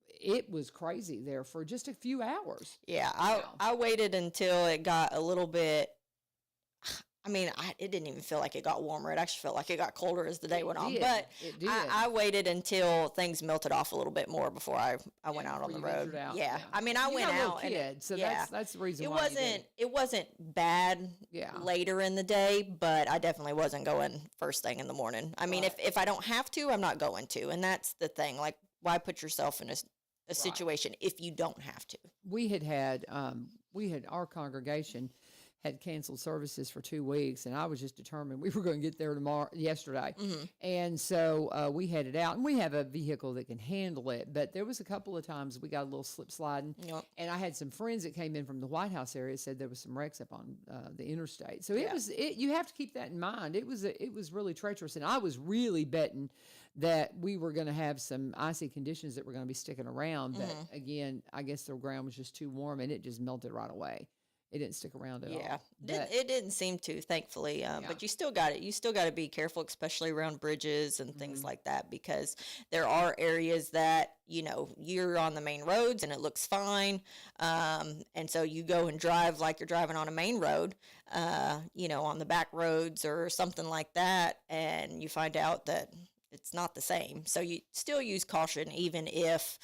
it was crazy there for just a few hours. Yeah, I waited until it got a little bit. It didn't even feel like it got warmer. It actually felt like it got colder as the day went on. But I waited until things melted off a little bit more before I went out on the road. Yeah. I went out. So that's the reason it wasn't bad later in the day, but I definitely wasn't going first thing in the morning. If I don't have to, I'm not going to. And that's the thing. Like, why put yourself in a situation if you don't have to? We had our congregation had canceled services for 2 weeks, and I was just determined we were going to get there yesterday. And so we headed out, and we have a vehicle that can handle it, but there was a couple of times we got a little slip sliding, and I had some friends that came in from the White House area, said there was some wrecks up on the interstate. So you have to keep that in mind. It was really treacherous, and I was really betting that we were going to have some icy conditions that were going to be sticking around, but again, I guess the ground was just too warm, and it just melted right away. It didn't stick around at all. Yeah, it didn't seem to, thankfully. But you still got it. You still got to be careful, especially around bridges and things like that, because there are areas that, you're on the main roads and it looks fine. And so you go and drive like you're driving on a main road, on the back roads or something like that, and you find out that it's not the same. So you still use caution, even if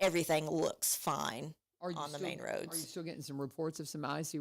everything looks fine. On the main roads. Are you still getting some reports of some icy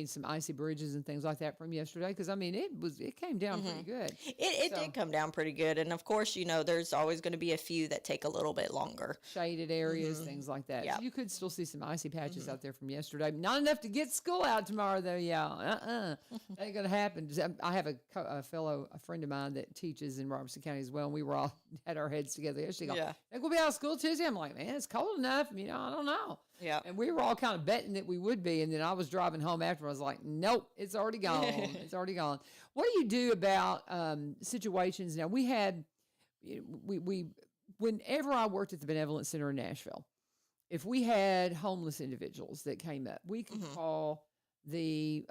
some icy bridges and things like that from yesterday? Because it came down pretty good. It did come down pretty good, and of course, there's always going to be a few that take a little bit longer. Shaded areas, things like that. Yeah, so you could still see some icy patches out there from yesterday. Not enough to get school out tomorrow, though. Yeah, ain't gonna happen. I have a friend of mine that teaches in Robertson County as well, and we were all had our heads together yesterday. Yeah, we'll be out of school Tuesday. I'm like, man, it's cold enough. I don't know. Yeah. And we were all kind of betting that we would be. And then I was driving home after. I was like, nope, it's already gone. It's already gone. What do you do about situations? Now, we whenever I worked at the Benevolent Center in Nashville, if we had homeless individuals that came up, we could call the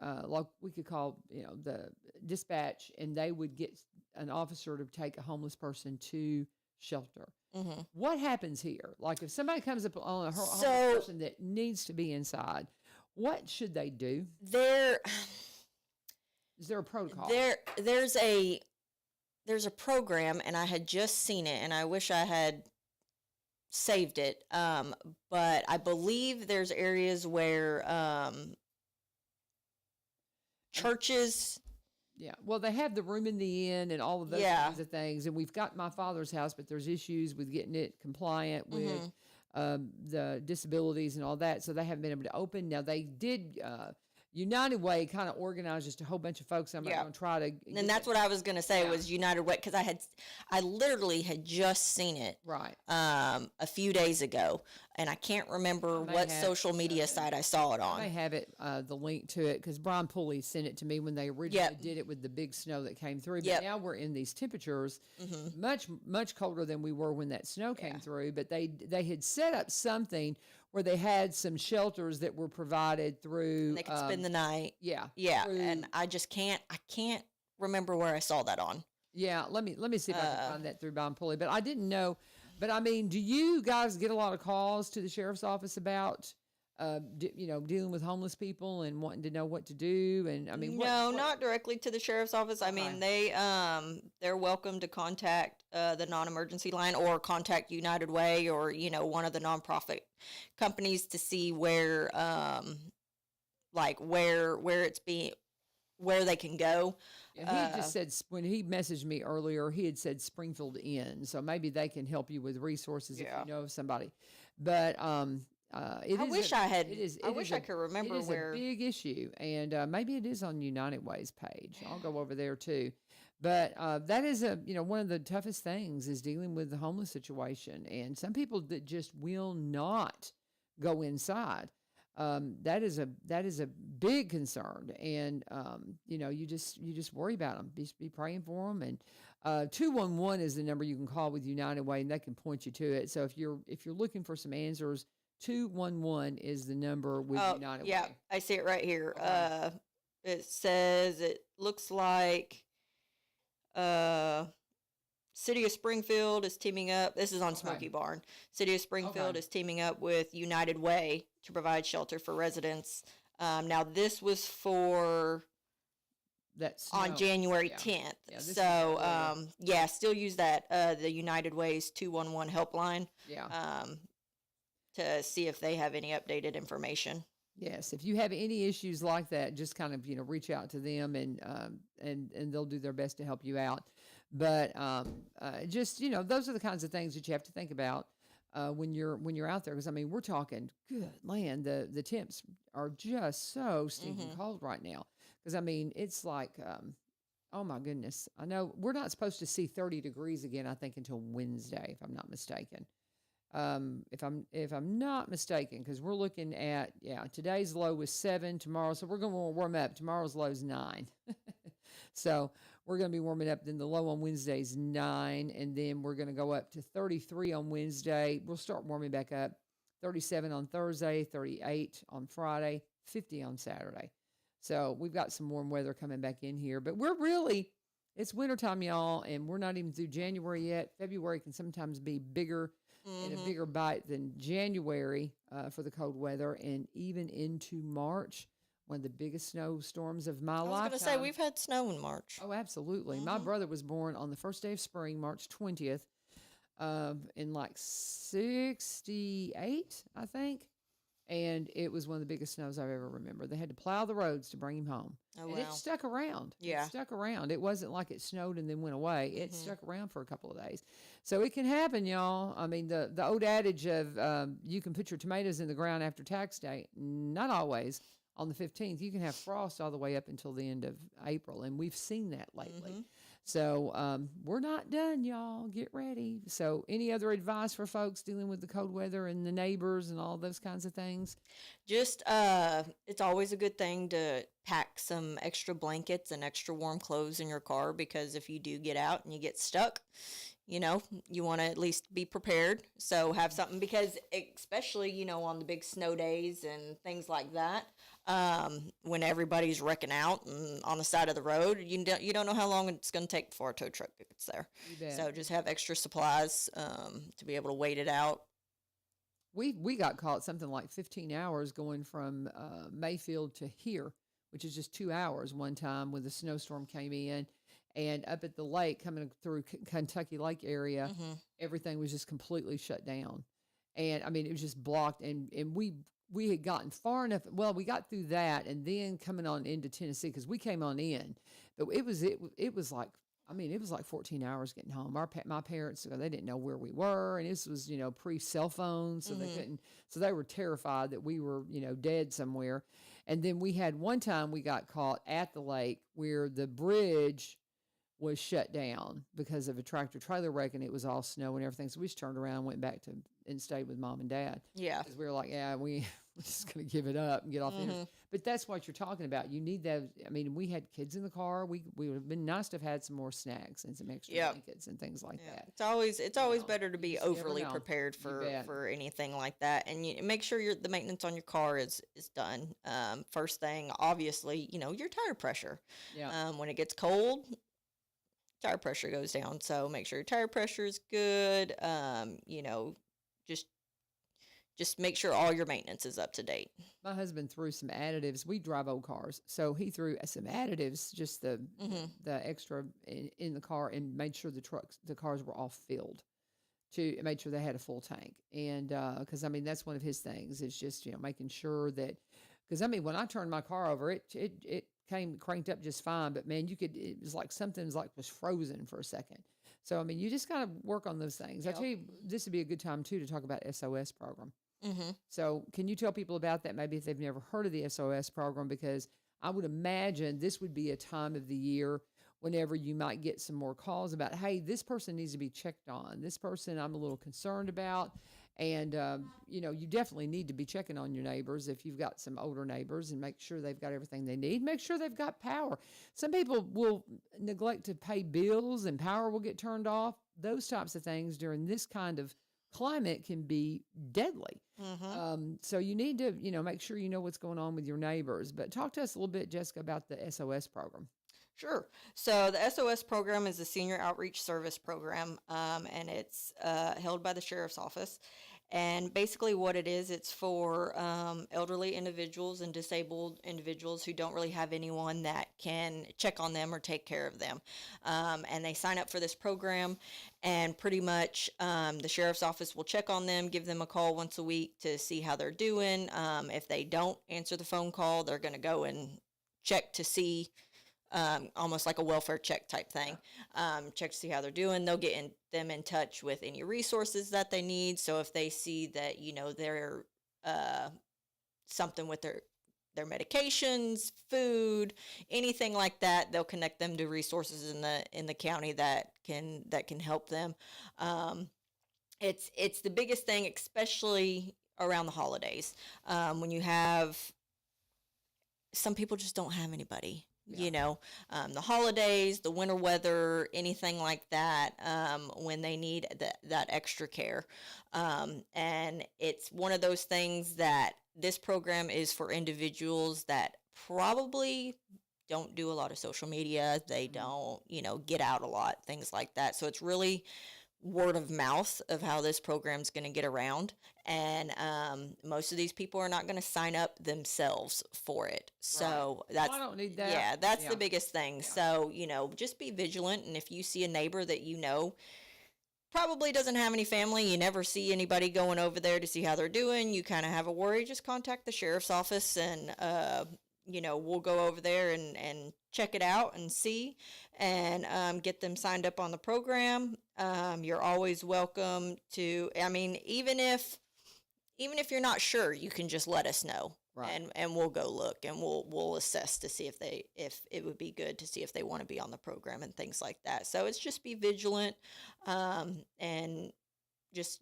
dispatch, and they would get an officer to take a homeless person to shelter. What happens here? Like if somebody comes up on a homeless person that needs to be inside, what should they do? Is there a protocol? There's a program, and I had just seen it, and I wish I had saved it. But I believe there's areas where churches. Yeah, well, they have the room in the inn and all of those kinds of things. And we've got my father's house, but there's issues with getting it compliant with the disabilities and all that. So they haven't been able to open. Now, they did, United Way kind of organized just a whole bunch of folks. I'm not going to try to. And that's what I was going to say was United Way, because I literally had just seen it a few days ago, and I can't remember what social media site I saw it on. I have it, the link to it, because Brian Pulley sent it to me when they originally did it with the big snow that came through. But now we're in these temperatures, much, much colder than we were when that snow came through. But they had set up something where they had some shelters that were provided through. And they could spend the night. Yeah. Yeah. And I can't remember where I saw that on. Yeah. Let me see if I can find that through Brian Pulley. But I didn't know. But do you guys get a lot of calls to the sheriff's office about, dealing with homeless people and wanting to know what to do? And no, not directly to the sheriff's office. I mean, they're welcome to contact the non-emergency line or contact United Way or one of the nonprofit companies to see where where they can go. Yeah, he just said, when he messaged me earlier, he had said Springfield Inn, so maybe they can help you with resources if you know of somebody. But I wish I could remember where. It is a big issue, and maybe it is on United Way's page. I'll go over there too. But that is one of the toughest things is dealing with the homeless situation, and some people that just will not go inside. that is a big concern. And, you just worry about them, be praying for them. And 211 is the number you can call with United Way, and they can point you to it. So if you're looking for some answers, 211 is the number with United yeah, Way. I see it right here. Okay. It says it looks like City of Springfield is teaming up. This is on Smoky Barn. City of Springfield is teaming up with United Way to provide shelter for residents. Now, this was for on January 10th. Yeah, so, still use that, the United Way's 211 helpline. Yeah. To see if they have any updated information. Yes, if you have any issues like that, just kind of reach out to them, and they'll do their best to help you out. But just those are the kinds of things that you have to think about when you're out there, because I mean we're talking, good land, the temps are just so stinking cold right now. Because I mean it's like oh my goodness, I know we're not supposed to see 30 degrees again, I think, until Wednesday, if I'm not mistaken. If I'm not mistaken, because we're looking at today's low was 7, tomorrow, so we're going to warm up. Tomorrow's low is 9, so we're going to be warming up. Then the low on Wednesday is 9, and then we're going to go up to 33 on Wednesday. We'll start warming back up. 37 on Thursday, 38 on Friday, 50 on Saturday. So we've got some warm weather coming back in here, but it's wintertime, y'all, and we're not even through January yet. February can sometimes be bigger and a bigger bite than January for the cold weather, and even into March, one of the biggest snowstorms of my lifetime. I was going to say, we've had snow in March. Oh, absolutely. My brother was born on the first day of spring, March 20th, in like 68, I think. And it was one of the biggest snows I've ever remembered. They had to plow the roads to bring him home. Oh, and it stuck around. Yeah. It stuck around. It wasn't like it snowed and then went away. It stuck around for a couple of days. So it can happen, y'all. I mean, the old adage of you can put your tomatoes in the ground after tax day, not always. On the 15th, you can have frost all the way up until the end of April. And we've seen that lately. So we're not done, y'all. Get ready. So any other advice for folks dealing with the cold weather and the neighbors and all those kinds of things? Just it's always a good thing to pack some extra blankets and extra warm clothes in your car, because if you do get out and you get stuck, you want to at least be prepared. So have something, because especially, on the big snow days and things like that, when everybody's wrecking out and on the side of the road, you don't know how long it's going to take before a tow truck gets there. So just have extra supplies to be able to wait it out. We got caught something like 15 hours going from Mayfield to here, which is just 2 hours one time when the snowstorm came in. And up at the lake, coming through Kentucky Lake area, everything was just completely shut down. And I mean, it was just blocked. And we had gotten far enough. Well, we got through that, and then coming on into Tennessee, because we came on in, but it was like, I mean, it was like 14 hours getting home. My parents, they didn't know where we were, and this was, pre-cell phone, so they couldn't. So they were terrified that we were, dead somewhere. And then we had one time we got caught at the lake where the bridge was shut down because of a tractor trailer wreck, and it was all snow and everything. So we just turned around and went back and stayed with Mom and Dad. Yeah. Because we were like, we're just going to give it up and get off here. But that's what you're talking about. You need those. I mean, we had kids in the car. We would have been nice to have had some more snacks and some extra blankets and things like that. It's always better to be overly prepared for anything like that. And you make sure the maintenance on your car is done. First thing, obviously, your tire pressure. Yeah. When it gets cold, tire pressure goes down. So make sure your tire pressure is good. Just make sure all your maintenance is up to date. My husband threw some additives. We drive old cars, so he threw some additives, just the extra in the car, and made sure the cars were all filled. Made sure they had a full tank, and because I mean that's one of his things is just making sure that, because I mean when I turned my car over, it cranked up just fine, but man, it was like something was frozen for a second. So I mean you just got to work on those things. Yep. I tell you, this would be a good time too to talk about SOS program. So can you tell people about that, maybe if they've never heard of the SOS program, because I would imagine this would be a time of the year whenever you might get some more calls about, hey, this person needs to be checked on. This person I'm a little concerned about. And, you definitely need to be checking on your neighbors if you've got some older neighbors and make sure they've got everything they need. Make sure they've got power. Some people will neglect to pay bills and power will get turned off. Those types of things during this kind of climate can be deadly. So you need to, make sure you know what's going on with your neighbors. But talk to us a little bit, Jessica, about the SOS program. Sure. So the SOS program is a senior outreach service program, and it's held by the sheriff's office. And basically what it is, it's for elderly individuals and disabled individuals who don't really have anyone that can check on them or take care of them. And they sign up for this program, and pretty much the sheriff's office will check on them, give them a call once a week to see how they're doing. If they don't answer the phone call, they're going to go and check to see, almost like a welfare check type thing. Check to see how they're doing. They'll get them in touch with any resources that they need. So if they see that, they're something with their medications, food, anything like that, they'll connect them to resources in the county that can help them. It's the biggest thing, especially around the holidays, when you have some people just don't have anybody. The holidays, the winter weather, anything like that, when they need that extra care. And it's one of those things that this program is for individuals that probably don't do a lot of social media. They don't, get out a lot, things like that. So it's really word of mouth of how this program's going to get around. And most of these people are not going to sign up themselves for it. So that's, I don't need that. Yeah, that's the biggest thing. Yeah. So, just be vigilant. And if you see a neighbor that probably doesn't have any family, you never see anybody going over there to see how they're doing, you kind of have a worry, just contact the sheriff's office and, we'll go over there and check it out and see and get them signed up on the program. You're always welcome to, even if you're not sure, you can just let us know. Right. And we'll go look and we'll assess to see if it would be good to see if they want to be on the program and things like that. So it's just be vigilant, and just,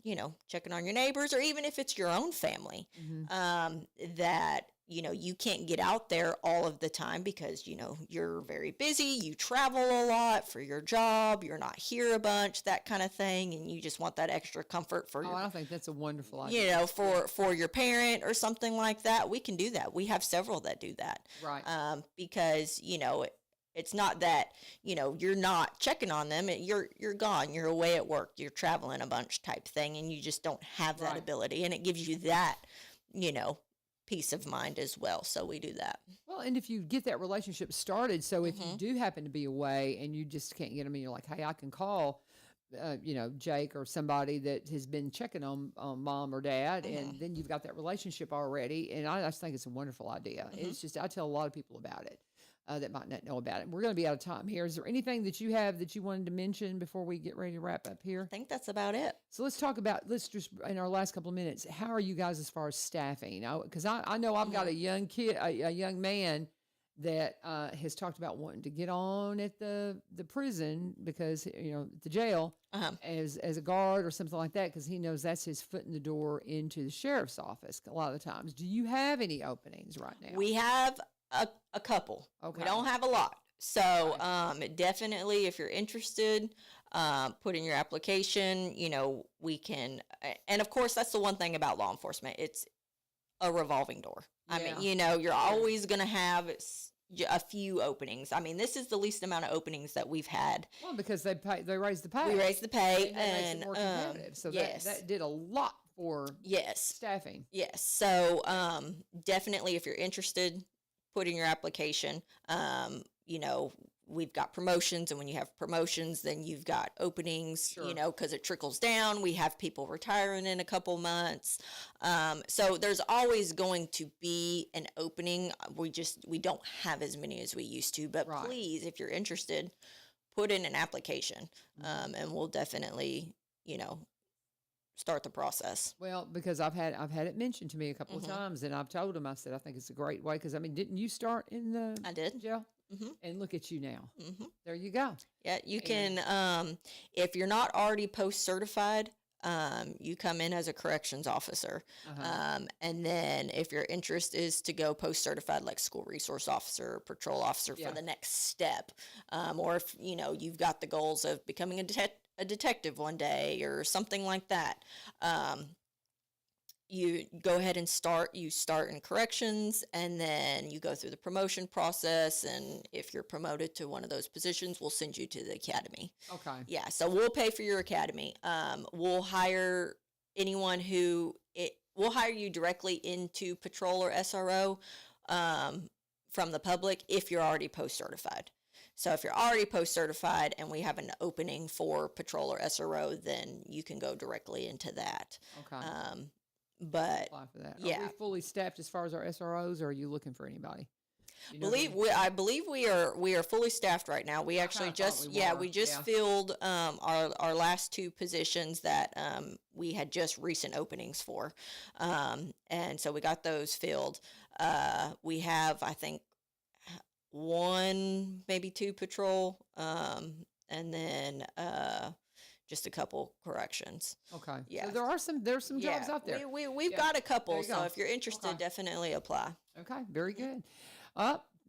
checking on your neighbors, or even if it's your own family, that, you can't get out there all of the time because, you're very busy, you travel a lot for your job, you're not here a bunch, that kind of thing, and you just want that extra comfort for I think that's a wonderful idea. For your parent or something like that. We can do that. We have several that do that. Right. Because, it's not that, you're not checking on them. You're gone. You're away at work. You're traveling a bunch type thing, and you just don't have that ability. And it gives you that, peace of mind as well. So we do that. Well, and if you get that relationship started, so if you do happen to be away and you just can't get them, and you're like, hey, I can call, Jake or somebody that has been checking on mom or dad, and then you've got that relationship already. And I just think it's a wonderful idea. It's just, I tell a lot of people about it. That might not know about it. We're going to be out of time here. Is there anything that you have that you wanted to mention before we get ready to wrap up here? I think that's about it. So let's just, in our last couple of minutes, how are you guys as far as staffing? Because I know I've got a young kid, a young man that has talked about wanting to get on at the prison because, the jail as a guard or something like that, because he knows that's his foot in the door into the sheriff's office a lot of the times. Do you have any openings right now? We have a couple. Okay. We don't have a lot. So definitely, if you're interested, put in your application. We can, and of course, that's the one thing about law enforcement. It's a revolving door. Yeah. You're always going to have a few openings. This is the least amount of openings that we've had. Well, because they raised the pay. We raised the pay, and more competitive. So yes. that did a lot for staffing. Yes. So definitely, if you're interested, put in your application. We've got promotions, and when you have promotions, then you've got openings, because it trickles down. We have people retiring in a couple months. So there's always going to be an opening. We don't have as many as we used to, but please, if you're interested, put in an application, and we'll definitely, start the process. Well, because I've had it mentioned to me a couple of times, and I've told them, I said, I think it's a great way. Because didn't you start in the jail? And look at you now. There you go. Yeah, you can, if you're not already post certified, you come in as a corrections officer. And then if your interest is to go post-certified, like school resource officer, patrol officer for the next step, or if, you've got the goals of becoming a detective one day or something like that, you go ahead and start in corrections, and then you go through the promotion process, and if you're promoted to one of those positions, we'll send you to the academy. Okay. Yeah, so we'll pay for your academy. We'll hire we'll hire you directly into patrol or SRO from the public if you're already post-certified. So if you're already post-certified and we have an opening for patrol or SRO, then you can go directly into that. Okay. But apply for that. Yeah. Are we fully staffed as far as our SROs, or are you looking for anybody? I believe we are fully staffed right now. We actually just filled our last 2 positions that we had just recent openings for, and so we got those filled. We have, I think, 1, maybe 2 patrol, and then just a couple corrections. Okay. Yeah. So there's some jobs out there. We've got a couple, so if you're interested, definitely apply. Okay, very good.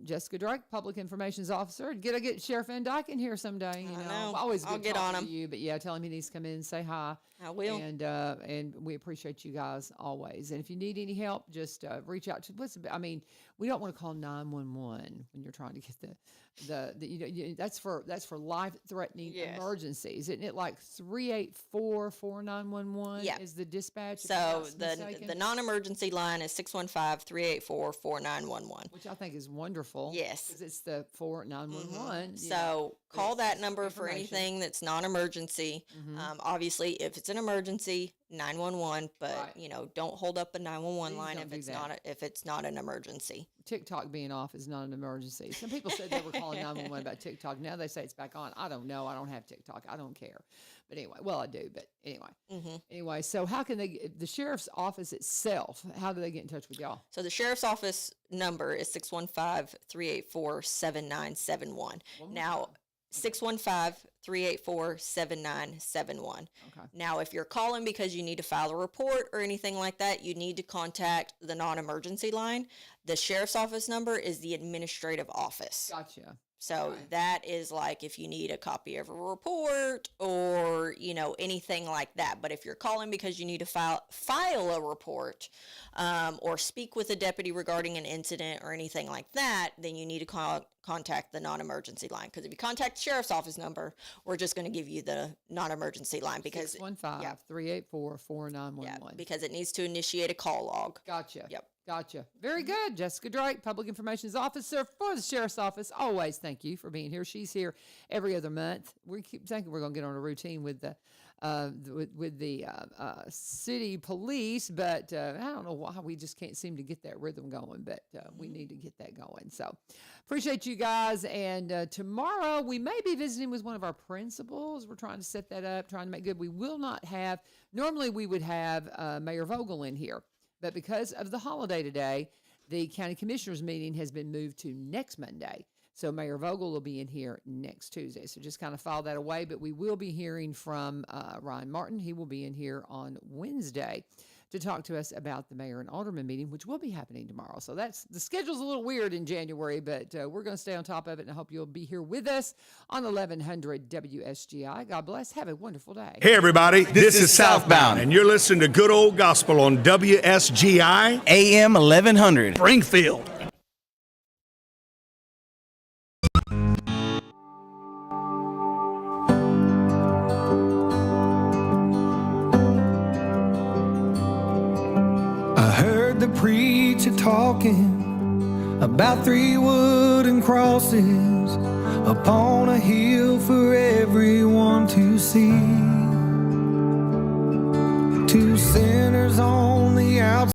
Jessica Drake, Public Information Officer. Get Sheriff Van Dyke in here someday. I'll get on him. To you, but tell him he needs to come in and say hi. I will. And we appreciate you guys always. And if you need any help, just reach out to. We don't want to call 911 when you're trying to get that's for life-threatening emergencies, isn't it? Like 384-4911 is the dispatch. So the non-emergency line is 615-384-4911, which I think is wonderful. Yes, because it's the 4911. So call that number for anything that's non-emergency. Obviously, if it's an emergency, 911. But don't hold up a 911 line if it's not an emergency. TikTok being off is not an emergency. Some people said they were calling 911 about TikTok. Now they say it's back on. I don't know. I don't have TikTok. I don't care. But anyway, well, I do. But anyway, anyway. So how can the sheriff's office itself? How do they get in touch with y'all? So the sheriff's office number is 615-384-7971. Now. 615-384-7971. Okay. Now, if you're calling because you need to file a report or anything like that, you need to contact the non-emergency line. The sheriff's office number is the administrative office. Gotcha. So that is like if you need a copy of a report or, anything like that. But if you're calling because you need to file a report or speak with a deputy regarding an incident or anything like that, then you need to contact the non-emergency line. Because if you contact the sheriff's office number, we're just going to give you the non-emergency line because 615-384-4911. Yeah, because it needs to initiate a call log. Gotcha. Yep. Gotcha. Very good. Jessica Drake, Public Information Officer for the Sheriff's Office. Always thank you for being here. She's here every other month. We keep thinking we're going to get on a routine with the city police, but I don't know why we just can't seem to get that rhythm going, but we need to get that going. So appreciate you guys. And tomorrow we may be visiting with one of our principals. We're trying to set that up, trying to make good. We will not have, normally we would have Mayor Vogel in here. But because of the holiday today, the county commissioners meeting has been moved to next Monday. So Mayor Vogel will be in here next Tuesday. So just kind of file that away. But we will be hearing from Ryan Martin. He will be in here on Wednesday to talk to us about the mayor and alderman meeting, which will be happening tomorrow. So the schedule's a little weird in January, but we're going to stay on top of it, and I hope you'll be here with us on 1100 WSGI. God bless. Have a wonderful day. Hey, everybody. This is Southbound, and you're listening to Good Old Gospel on WSGI AM 1100. Springfield. The preacher talking about 3 wooden crosses upon a hill for everyone to see. 2 sinners on the outside.